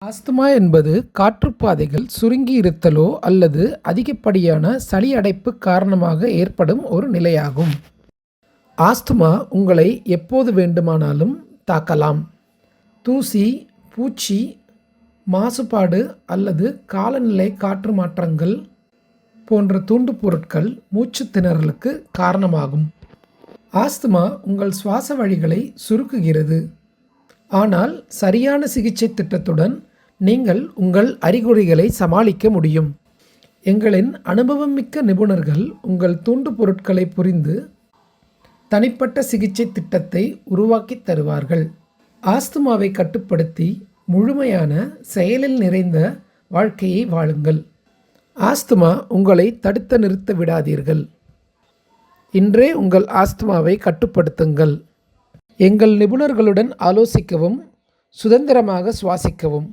Asthma என்பது காற்றுப்பாதைகள் சுருங்கி இருத்தலோ அல்லது அதிகப்படியான சளி அடைப்பு காரணமாக ஏற்படும் ஒரு நிலையாகும். ஆஸ்துமா உங்களை எப்போது வேண்டுமானாலும் தாக்கலாம். தூசி, பூச்சி, மாசுபாடு அல்லது காலநிலை காற்று மாற்றங்கள் போன்ற தூண்டுபொருட்கள் மூச்சுத் திணறலுக்கு காரணமாகும். ஆஸ்துமா உங்கள் சுவாச வழிகளை சுருக்குகிறது. ஆனால் சரியான சிகிச்சை திட்டத்துடன் நீங்கள் உங்கள் அறிகுறிகளை சமாளிக்க முடியும். எங்களின் அனுபவமிக்க நிபுணர்கள் உங்கள் தூண்டுபொருட்களை புரிந்து தனிப்பட்ட சிகிச்சை திட்டத்தை உருவாக்கித் தருவார்கள். ஆஸ்துமாவை கட்டுப்படுத்தி முழுமையான செயலில் நிறைந்த வாழ்க்கையை வாழுங்கள். ஆஸ்துமா உங்களை தடுத்து நிறுத்த விடாதீர்கள். இன்றே உங்கள் ஆஸ்துமாவை கட்டுப்படுத்துங்கள். எங்கள் நிபுணர்களுடன் ஆலோசிக்கவும் சுதந்திரமாக சுவாசிக்கவும்.